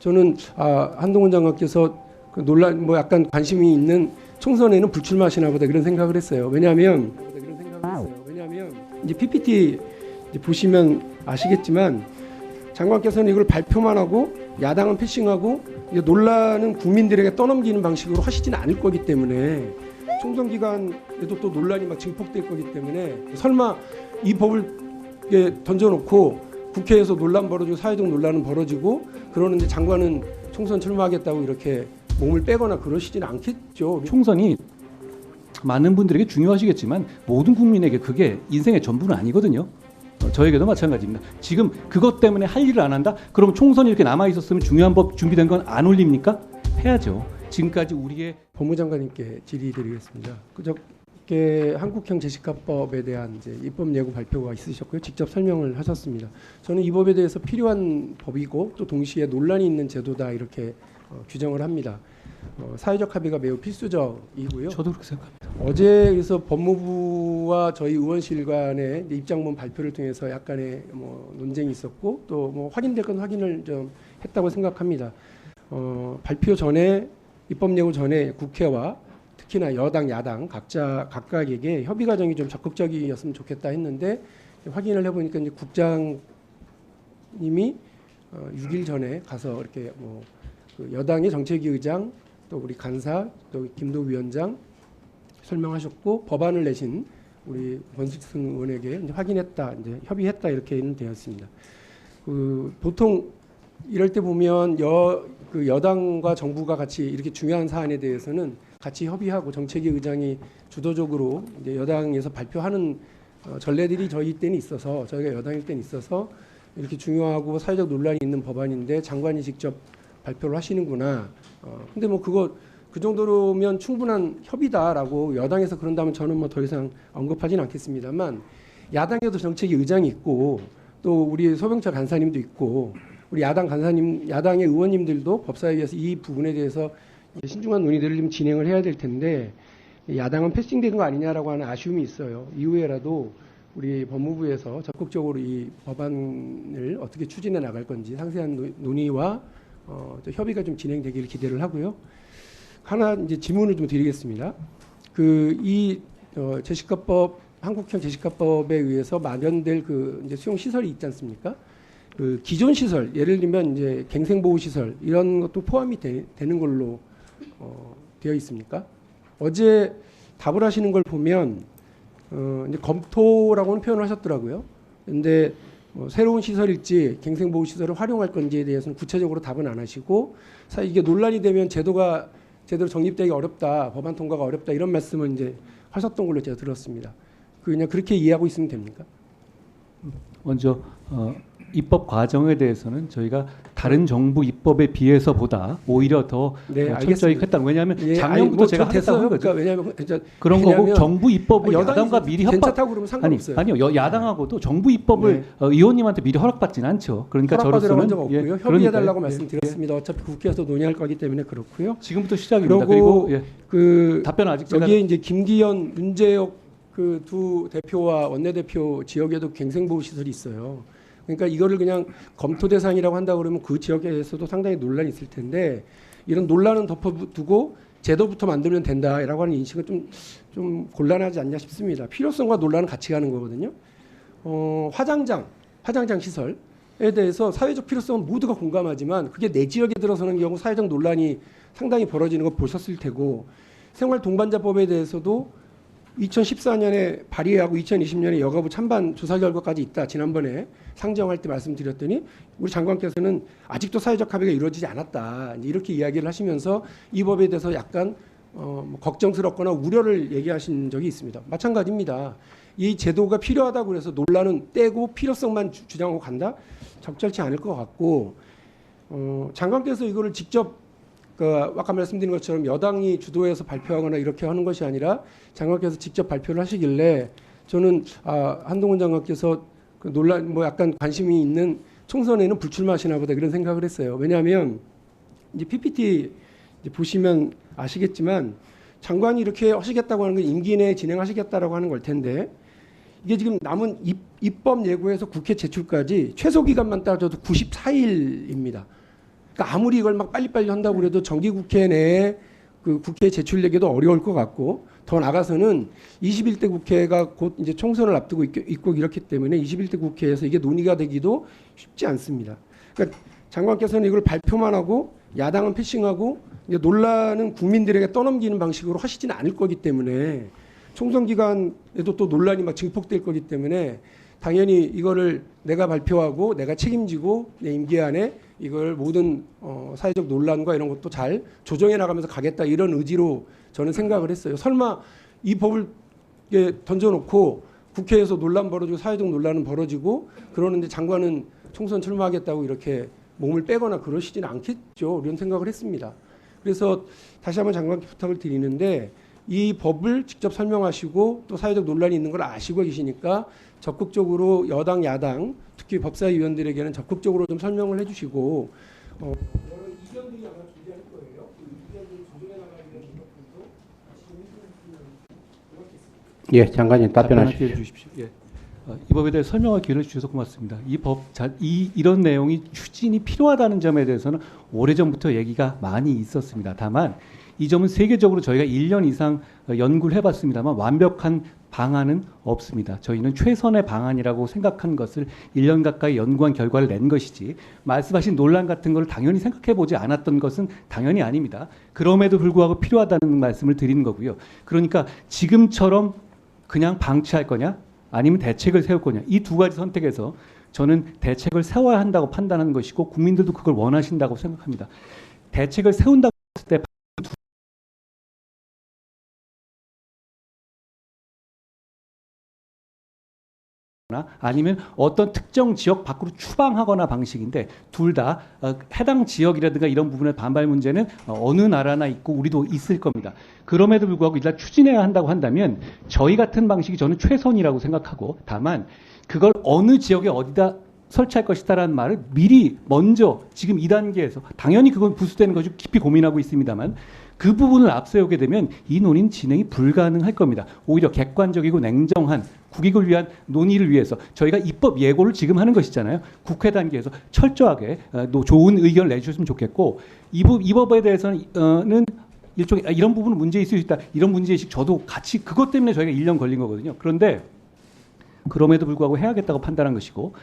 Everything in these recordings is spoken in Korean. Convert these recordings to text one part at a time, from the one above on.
저는 한동훈 장관께서 그 논란 뭐 약간 관심이 있는 총선에는 불출마하시나 보다 그런 생각을 했어요. 왜냐하면 이제 PPT 이제 보시면 아시겠지만 장관께서는 이걸 발표만 하고 야당은 패싱하고 이제 논란은 국민들에게 떠넘기는 방식으로 하시지는 않을 거기 때문에 총선 기간에도 또 논란이 막 증폭될 거기 때문에 설마 이 법을 던져놓고 국회에서 논란 벌어지고 사회적 논란은 벌어지고 그러는데 장관은 총선 출마하겠다고 이렇게 몸을 빼거나 그러시지는 않겠죠. 총선이 많은 분들에게 중요하시겠지만 모든 국민에게 그게 인생의 전부는 아니거든요. 저에게도 마찬가지입니다. 지금 그것 때문에 할 일을 안 한다? 그럼 총선이 이렇게 남아 있었으면 중요한 법 준비된 건 안 올립니까? 해야죠. 지금까지 우리의 법무장관님께 질의드리겠습니다. 그저께 한국형 제시카법에 대한 이제 입법 예고 발표가 있으셨고요. 직접 설명을 하셨습니다. 저는 이 법에 대해서 필요한 법이고 또 동시에 논란이 있는 제도다 이렇게 규정을 합니다. 사회적 합의가 매우 필수적이고요. 저도 그렇게 생각합니다. 어제 그래서 법무부와 저희 의원실 간의 입장문 발표를 통해서 약간의 논쟁이 있었고 또 확인될 건 확인을 좀 했다고 생각합니다. 발표 전에 입법 예고 전에 국회와 특히나 여당 야당 각각에게 협의 과정이 좀 적극적이었으면 좋겠다 했는데 확인을 해보니까 이제 국장님이 6일 전에 가서 이렇게 그 여당의 정책위 의장 또 우리 간사 또 김도 위원장 설명하셨고 법안을 내신 우리 권순승 의원에게 이제 확인했다, 이제 협의했다 이렇게는 되었습니다. 보통 이럴 때 보면 여당과 정부가 같이 이렇게 중요한 사안에 대해서는 같이 협의하고 정책위 의장이 주도적으로 이제 여당에서 발표하는 전례들이 저희 때는 있어서 저희가 여당일 때는 있어서 이렇게 중요하고 사회적 논란이 있는 법안인데 장관이 직접 발표를 하시는구나. 근데 그 정도로면 충분한 협의다라고 여당에서 그런다면 저는 더 이상 언급하지는 않겠습니다만 야당에도 정책위 의장이 있고 또 우리 소병철 간사님도 있고 우리 야당의 의원님들도 법사위에서 이 부분에 대해서 신중한 논의들을 좀 진행을 해야 될 텐데 야당은 패싱된 거 아니냐라고 하는 아쉬움이 있어요. 이후에라도 우리 법무부에서 적극적으로 이 법안을 어떻게 추진해 나갈 건지 상세한 논의와 또 협의가 좀 진행되기를 기대를 하고요. 하나 이제 질문을 좀 드리겠습니다. 이 제시카법 한국형 제시카법에 의해서 마련될 이제 수용 시설이 있지 않습니까? 기존 시설 예를 들면 이제 갱생보호 시설 이런 것도 포함이 되는 걸로 되어 있습니까? 어제 답을 하시는 걸 보면 이제 검토라고는 표현을 하셨더라고요. 근데 새로운 시설일지 갱생보호 시설을 활용할 건지에 대해서는 구체적으로 답은 안 하시고 사실 이게 논란이 되면 제도가 제대로 정립되기 어렵다, 법안 통과가 어렵다 이런 말씀을 이제 하셨던 걸로 제가 들었습니다. 그냥 그렇게 이해하고 있으면 됩니까? 먼저 입법 과정에 대해서는 저희가 다른 정부 입법에 비해서보다 오히려 더 철저히 했다는 왜냐하면 작년부터 제가 하겠다고 한 거죠. 왜냐하면 그런 거고 정부 입법을 야당과 미리 괜찮다고 그러면 상관없어요. 아니요 야당하고도 정부 입법을 의원님한테 미리 허락받지는 않죠. 그러니까 저로서는 적 없고요. 협의해달라고 말씀드렸습니다. 어차피 국회에서 논의할 거기 때문에 그렇고요. 지금부터 시작입니다. 그리고 답변 아직 제가 여기에 이제 김기현, 윤재혁 그 두 대표와 원내대표 지역에도 갱생보호 시설이 있어요. 그러니까 이거를 그냥 검토 대상이라고 한다 그러면 그 지역에서도 상당히 논란이 있을 텐데 이런 논란은 덮어두고 제도부터 만들면 된다라고 하는 인식은 좀 곤란하지 않냐 싶습니다. 필요성과 논란은 같이 가는 거거든요. 화장장 시설에 대해서 사회적 필요성은 모두가 공감하지만 그게 내 지역에 들어서는 경우 사회적 논란이 상당히 벌어지는 거 보셨을 테고 생활동반자법에 대해서도 2014년에 발의하고 2020년에 여가부 찬반 조사 결과까지 있다. 지난번에 상정할 때 말씀드렸더니 우리 장관께서는 아직도 사회적 합의가 이루어지지 않았다. 이렇게 이야기를 하시면서 이 법에 대해서 약간 걱정스럽거나 우려를 얘기하신 적이 있습니다. 마찬가지입니다. 이 제도가 필요하다고 해서 논란은 떼고 필요성만 주장하고 간다? 적절치 않을 것 같고 장관께서 이거를 직접 아까 말씀드린 것처럼 여당이 주도해서 발표하거나 이렇게 하는 것이 아니라 장관께서 직접 발표를 하시길래 저는 한동훈 장관께서 그 논란 약간 관심이 있는 총선에는 불출마하시나 보다 그런 생각을 했어요. 왜냐하면 이제 PPT 이제 보시면 아시겠지만 장관이 이렇게 하시겠다고 하는 건 임기 내에 진행하시겠다라고 하는 걸 텐데 이게 지금 남은 입법 예고에서 국회 제출까지 최소 기간만 따져도 94일입니다. 그러니까 아무리 이걸 막 빨리빨리 한다고 그래도 정기국회 내에 그 국회에 제출되기도 어려울 것 같고, 더 나가서는 21대 국회가 곧 이제 총선을 앞두고 있고 이렇기 때문에 21대 국회에서 이게 논의가 되기도 쉽지 않습니다. 그러니까 장관께서는 이걸 발표만 하고 야당은 패싱하고 이제 논란은 국민들에게 떠넘기는 방식으로 하시지는 않을 거기 때문에, 총선 기간에도 또 논란이 막 증폭될 거기 때문에 당연히 이거를 내가 발표하고 내가 책임지고 내 임기 안에 이걸 모든 사회적 논란과 이런 것도 잘 조정해 나가면서 가겠다, 이런 의지로 저는 생각을 했어요. 설마 이 법을 던져놓고 국회에서 논란 벌어지고 사회적 논란은 벌어지고 그러는데 장관은 총선 출마하겠다고 이렇게 몸을 빼거나 그러시지는 않겠죠, 이런 생각을 했습니다. 그래서 다시 한번 장관께 부탁을 드리는데, 이 법을 직접 설명하시고 또 사회적 논란이 있는 걸 아시고 계시니까 적극적으로 여당 야당 특히 법사위원들에게는 적극적으로 좀 설명을 해주시고, 여러 이견들이 아마 존재할 거예요. 그 이견들을 조정해 나가는 것들도 다시 좀 해주시면 고맙겠습니다. 예, 장관님 답변하십시오. 주십시오. 예. 이 법에 대해 설명할 기회를 주셔서 고맙습니다. 이런 내용이 추진이 필요하다는 점에 대해서는 오래전부터 얘기가 많이 있었습니다. 다만 이 점은 세계적으로 저희가 1년 이상 연구를 해봤습니다만 완벽한 방안은 없습니다. 저희는 최선의 방안이라고 생각한 것을 1년 가까이 연구한 결과를 낸 것이지, 말씀하신 논란 같은 걸 당연히 생각해보지 않았던 것은 당연히 아닙니다. 그럼에도 불구하고 필요하다는 말씀을 드리는 거고요. 그러니까 지금처럼 그냥 방치할 거냐 아니면 대책을 세울 거냐, 이 두 가지 선택에서 저는 대책을 세워야 한다고 판단하는 것이고 국민들도 그걸 원하신다고 생각합니다. 대책을 세운다고 했을 때 아니면 어떤 특정 지역 밖으로 추방하거나 방식인데, 둘 다 해당 지역이라든가 이런 부분의 반발 문제는 어느 나라나 있고 우리도 있을 겁니다. 그럼에도 불구하고 일단 추진해야 한다고 한다면 저희 같은 방식이 저는 최선이라고 생각하고, 다만 그걸 어느 지역에 어디다 설치할 것이다라는 말을 미리 먼저 지금 2단계에서 당연히 그건 부수되는 것이 깊이 고민하고 있습니다만, 그 부분을 앞세우게 되면 이 논의는 진행이 불가능할 겁니다. 오히려 객관적이고 냉정한 국익을 위한 논의를 위해서 저희가 입법 예고를 지금 하는 것이잖아요. 국회 단계에서 철저하게 좋은 의견을 내주셨으면 좋겠고, 이 법에 대해서는 일종의 이런 부분은 문제 있을 수 있다, 이런 문제의식 저도 같이, 그것 때문에 저희가 1년 걸린 거거든요. 그런데 그럼에도 불구하고 해야겠다고 판단한 것이고,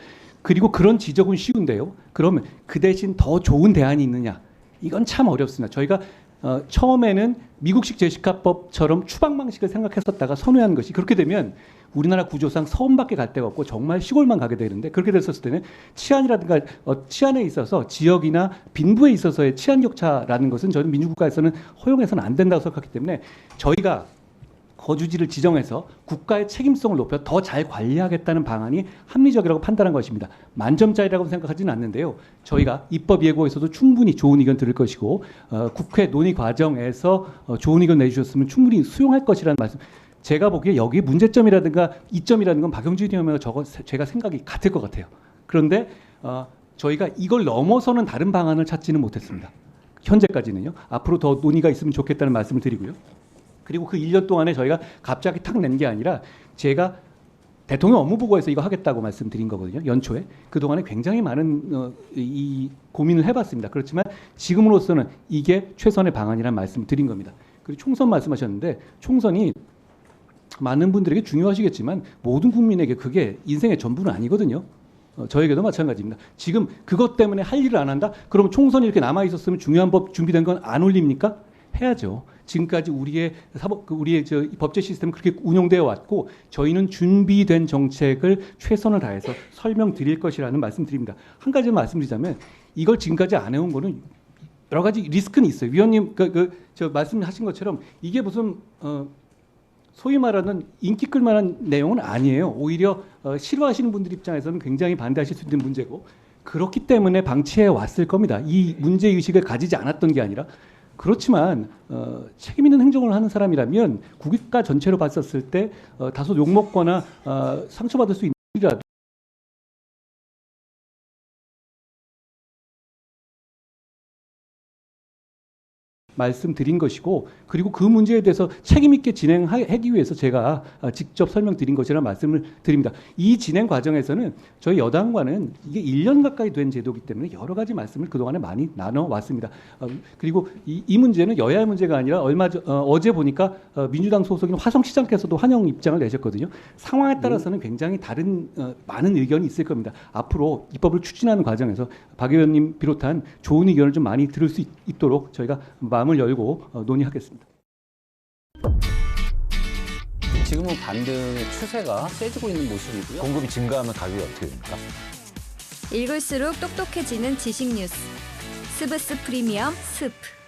그리고 그런 지적은 쉬운데요. 그러면 그 대신 더 좋은 대안이 있느냐, 이건 참 어렵습니다. 저희가 처음에는 미국식 제시카법처럼 추방 방식을 생각했었다가 선회한 것이, 그렇게 되면 우리나라 구조상 서울밖에 갈 데가 없고 정말 시골만 가게 되는데, 그렇게 됐었을 때는 치안이라든가 치안에 있어서 지역이나 빈부에 있어서의 치안 격차라는 것은 저는 민주국가에서는 허용해서는 안 된다고 생각하기 때문에, 저희가 거주지를 지정해서 국가의 책임성을 높여 더 잘 관리하겠다는 방안이 합리적이라고 판단한 것입니다. 만점짜리라고 생각하지는 않는데요. 저희가 입법 예고에서도 충분히 좋은 의견 들을 것이고, 국회 논의 과정에서 좋은 의견 내주셨으면 충분히 수용할 것이라는 말씀. 제가 보기에 여기 문제점이라든가 이점이라는 건 박영준 의원과 제가 생각이 같을 것 같아요. 그런데 저희가 이걸 넘어서는 다른 방안을 찾지는 못했습니다. 현재까지는요. 앞으로 더 논의가 있으면 좋겠다는 말씀을 드리고요. 그리고 그 1년 동안에 저희가 갑자기 탁 낸 게 아니라, 제가 대통령 업무보고에서 이거 하겠다고 말씀드린 거거든요. 연초에. 그동안에 굉장히 많은 이 고민을 해봤습니다. 그렇지만 지금으로서는 이게 최선의 방안이라는 말씀을 드린 겁니다. 그리고 총선 말씀하셨는데, 총선이 많은 분들에게 중요하시겠지만 모든 국민에게 그게 인생의 전부는 아니거든요. 저에게도 마찬가지입니다. 지금 그것 때문에 할 일을 안 한다? 그럼 총선이 이렇게 남아있었으면 중요한 법 준비된 건 안 올립니까? 해야죠. 지금까지 우리의 법제 시스템은 그렇게 운영되어 왔고, 저희는 준비된 정책을 최선을 다해서 설명드릴 것이라는 말씀드립니다. 한 가지만 말씀드리자면, 이걸 지금까지 안 해온 거는 여러 가지 리스크는 있어요. 위원님 저 말씀하신 것처럼 이게 무슨 소위 말하는 인기 끌만한 내용은 아니에요. 오히려 싫어하시는 분들 입장에서는 굉장히 반대하실 수 있는 문제고, 그렇기 때문에 방치해 왔을 겁니다. 이 문제 의식을 가지지 않았던 게 아니라. 그렇지만 책임 있는 행정을 하는 사람이라면 국가 전체로 봤었을 때 다소 욕먹거나 상처받을 수 있는 일이라도 말씀드린 것이고 그리고 그 문제에 대해서 책임 있게 진행하기 위해서 제가 직접 설명드린 것이라는 말씀을 드립니다. 이 진행 과정에서는 저희 여당과는 이게 1년 가까이 된 제도이기 때문에 여러 가지 말씀을 그동안에 많이 나눠왔습니다. 그리고 이 문제는 여야의 문제가 아니라 어제 보니까 민주당 소속인 화성시장께서도 환영 입장을 내셨거든요. 상황에 따라서는 굉장히 다른 많은 의견이 있을 겁니다. 앞으로 입법을 추진하는 과정에서 박 의원님 비롯한 좋은 의견을 좀 많이 들을 수 있도록 저희가 마음을 열고 논의하겠습니다. 지금은 반등의 추세가 세지고 있는 모습이고요. 공급이 증가하면 가격이 어떻게 됩니까? 읽을수록 똑똑해지는 지식 뉴스. 스브스 프리미엄 스프.